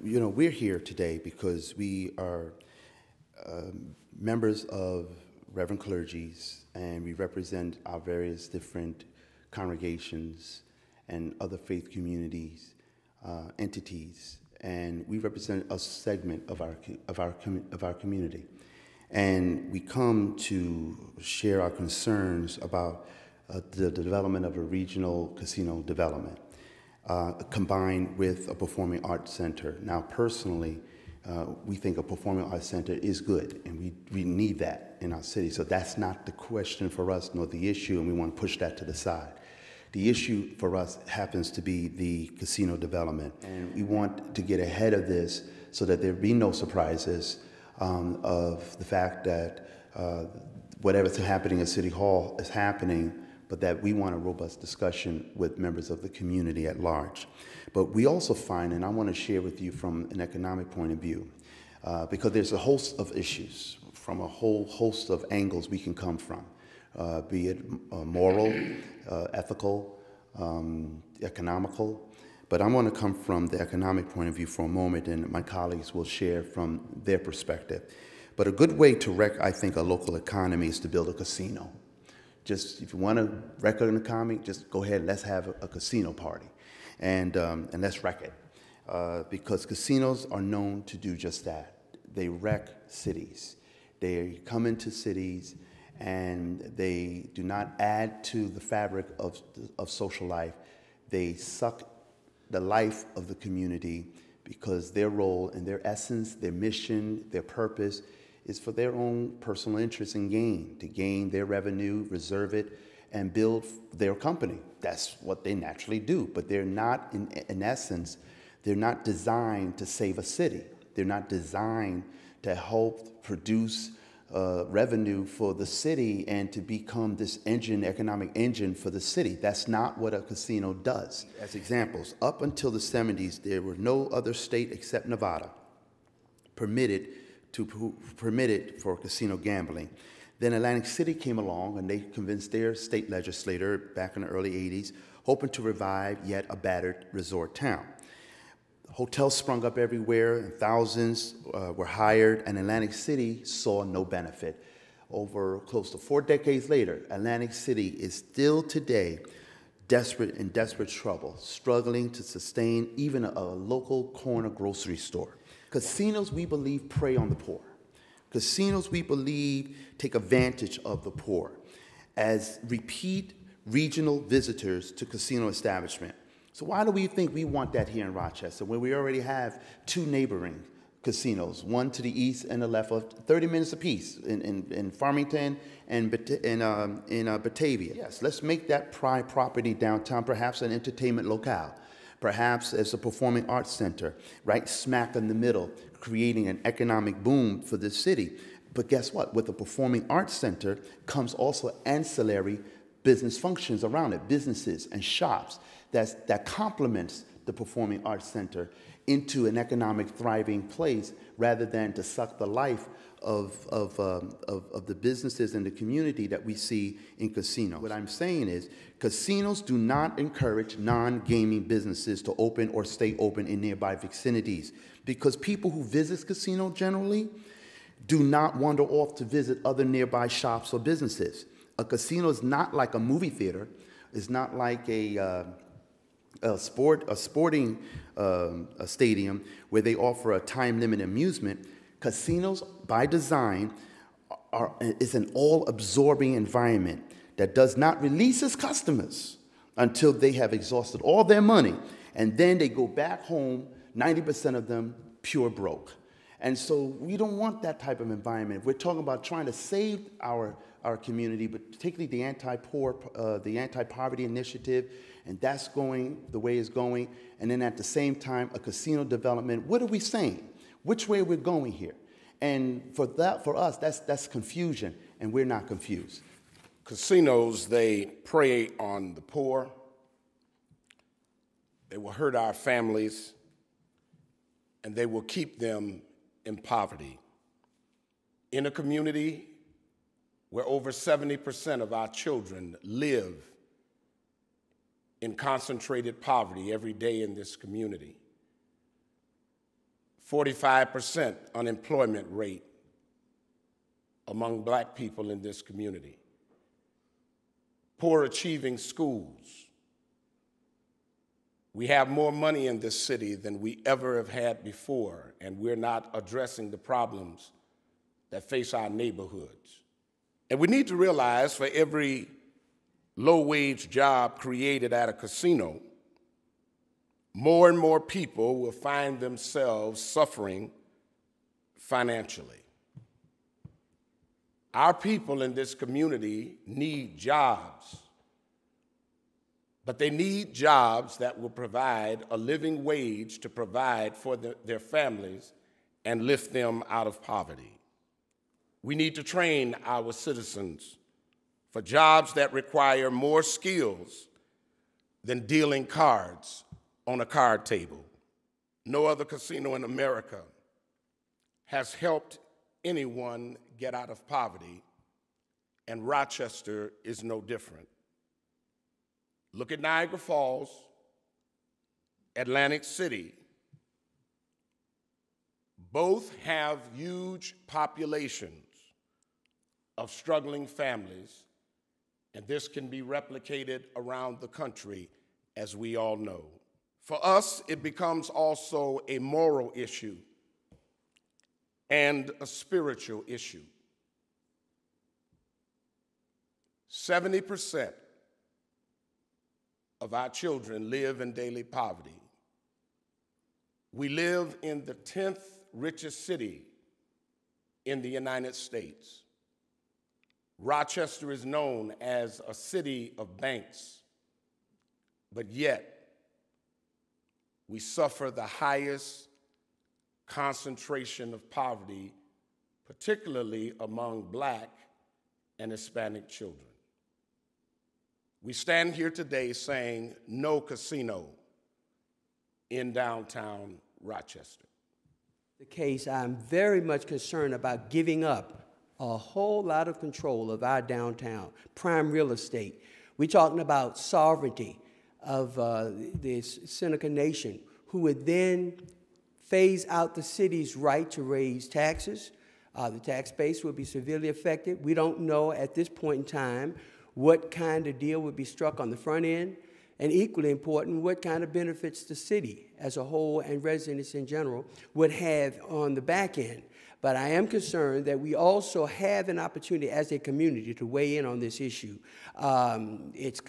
we're here today because we are members of Reverend Clergies, and we represent our various different congregations and other faith communities, entities, and we represent a segment of our community. And we come to share our concerns about the development of a regional casino development, combined with a performing arts center. Now, personally, we think a performing arts center is good, and we need that in our city. So that's not the question for us, nor the issue, and we want to push that to the side. The issue for us happens to be the casino development, and we want to get ahead of this so that there be no surprises of the fact that whatever's happening at City Hall is happening, but that we want a robust discussion with members of the community at large. But we also find, and I want to share with you from an economic point of view, because there's a host of issues from a whole host of angles we can come from, be it moral, ethical, economical. But I want to come from the economic point of view for a moment, and my colleagues will share from their perspective. But a good way to wreck, I think, a local economy is to build a casino. Just, if you want to wreck an economy, just go ahead and let's have a casino party, and let's wreck it. Because casinos are known to do just that. They wreck cities. They come into cities and they do not add to the fabric of social life. They suck the life of the community because their role and their essence, their mission, their purpose is for their own personal interest and gain, to gain their revenue, reserve it, and build their company. That's what they naturally do, but they're not, in essence, they're not designed to save a city. They're not designed to help produce revenue for the city and to become this engine, economic engine for the city. That's not what a casino does. As examples, up until the 70s, there were no other state except Nevada permitted for casino gambling. Then Atlantic City came along and they convinced their state legislator back in the early 80s, hoping to revive yet a battered resort town. Hotels sprung up everywhere, and thousands were hired, and Atlantic City saw no benefit. Over close to 4 decades later, Atlantic City is still today in desperate trouble, struggling to sustain even a local corner grocery store. Casinos, we believe, prey on the poor. Casinos, we believe, take advantage of the poor as repeat regional visitors to casino establishment. So why do we think we want that here in Rochester when we already have 2 neighboring casinos, one to the east and the left of 30 minutes apiece in Farmington and in Batavia? Yes, let's make that prime property downtown, perhaps an entertainment locale, perhaps as a performing arts center, right smack in the middle, creating an economic boom for the city. But guess what? With a performing arts center comes also ancillary business functions around it, businesses and shops that complements the performing arts center into an economic thriving place rather than to suck the life of the businesses and the community that we see in casinos. What I'm saying is casinos do not encourage non-gaming businesses to open or stay open in nearby vicinities because people who visit casino generally do not wander off to visit other nearby shops or businesses. A casino is not like a movie theater. It's not like a sporting stadium where they offer a time-limited amusement. Casinos, by design, is an all-absorbing environment that does not release its customers until they have exhausted all their money, and then they go back home, 90% of them pure broke. And so we don't want that type of environment. We're talking about trying to save our community, but particularly the anti-poverty initiative, and that's going the way it's going. And then at the same time, a casino development. What are we saying? Which way we're going here? And for us, that's confusion, and we're not confused. Casinos, they prey on the poor. They will hurt our families, and they will keep them in poverty. In a community where over 70% of our children live in concentrated poverty every day in this community, 45% unemployment rate among black people in this community, poor achieving schools. We have more money in this city than we ever have had before, and we're not addressing the problems that face our neighborhoods. And we need to realize for every low-wage job created at a casino, more and more people will find themselves suffering financially. Our people in this community need jobs, but they need jobs that will provide a living wage to provide for their families and lift them out of poverty. We need to train our citizens for jobs that require more skills than dealing cards on a card table. No other casino in America has helped anyone get out of poverty, and Rochester is no different. Look at Niagara Falls, Atlantic City. Both have huge populations of struggling families, and this can be replicated around the country, as we all know. For us, it becomes also a moral issue and a spiritual issue. 70% of our children live in daily poverty. We live in the 10th richest city in the United States. Rochester is known as a city of banks, but yet we suffer the highest concentration of poverty, particularly among Black and Hispanic children. We stand here today saying no casino in downtown Rochester. The case, I'm very much concerned about giving up a whole lot of control of our downtown, prime real estate. We're talking about sovereignty of the Seneca Nation, who would then phase out the city's right to raise taxes. The tax base would be severely affected. We don't know at this point in time what kind of deal would be struck on the front end, and equally important, what kind of benefits the city as a whole and residents in general would have on the back end. But I am concerned that we also have an opportunity as a community to weigh in on this issue. There's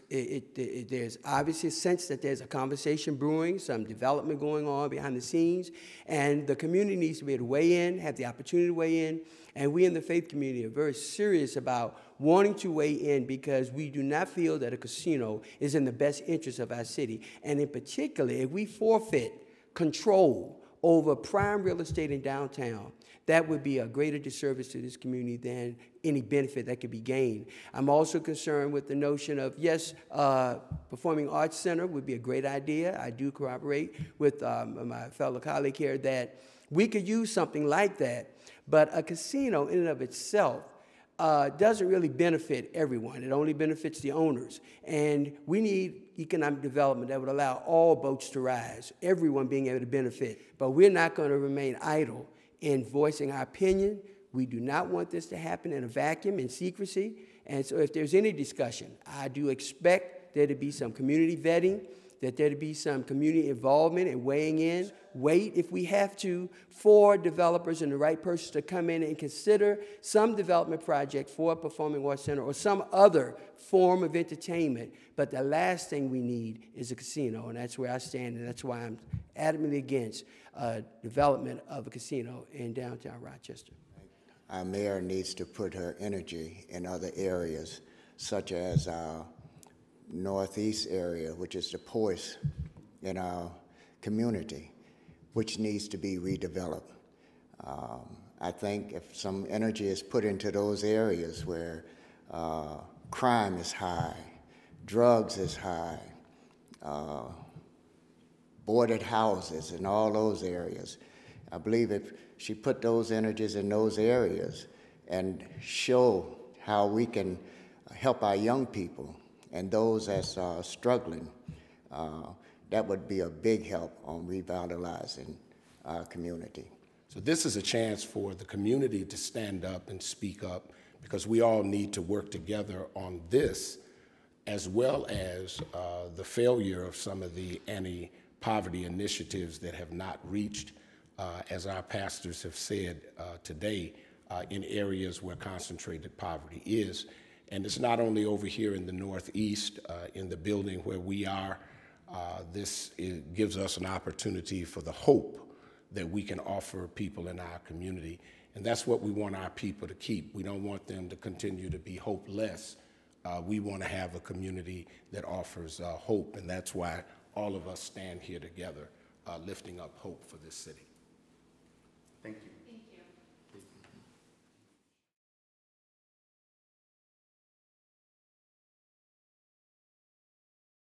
obviously a sense that there's a conversation brewing, some development going on behind the scenes, and the community needs to be able to weigh in, have the opportunity to weigh in, and we in the faith community are very serious about wanting to weigh in because we do not feel that a casino is in the best interest of our city. And in particular, if we forfeit control over prime real estate in downtown, that would be a greater disservice to this community than any benefit that could be gained. I'm also concerned with the notion of, yes, Performing Arts Center would be a great idea. I do corroborate with my fellow colleague here that we could use something like that, but a casino in and of itself doesn't really benefit everyone. It only benefits the owners. And we need economic development that would allow all boats to rise, everyone being able to benefit. But we're not going to remain idle in voicing our opinion. We do not want this to happen in a vacuum, in secrecy. And so if there's any discussion, I do expect there to be some community vetting, that there to be some community involvement and weighing in, wait if we have to, for developers and the right persons to come in and consider some development project for a performing arts center or some other form of entertainment. But the last thing we need is a casino, and that's where I stand, and that's why I'm adamantly against development of a casino in downtown Rochester. Our mayor needs to put her energy in other areas, such as our northeast area, which is the poorest in our community, which needs to be redeveloped. I think if some energy is put into those areas where crime is high, drugs is high, boarded houses and all those areas, I believe if she put those energies in those areas and show how we can help our young people and those that's struggling, that would be a big help on revitalizing our community. So this is a chance for the community to stand up and speak up, because we all need to work together on this, as well as the failure of some of the anti-poverty initiatives that have not reached, as our pastors have said today, in areas where concentrated poverty is. And it's not only over here in the Northeast, in the building where we are. This gives us an opportunity for the hope that we can offer people in our community. And that's what we want our people to keep. We don't want them to continue to be hopeless. We want to have a community that offers hope, and that's why all of us stand here together, lifting up hope for this city. Thank you.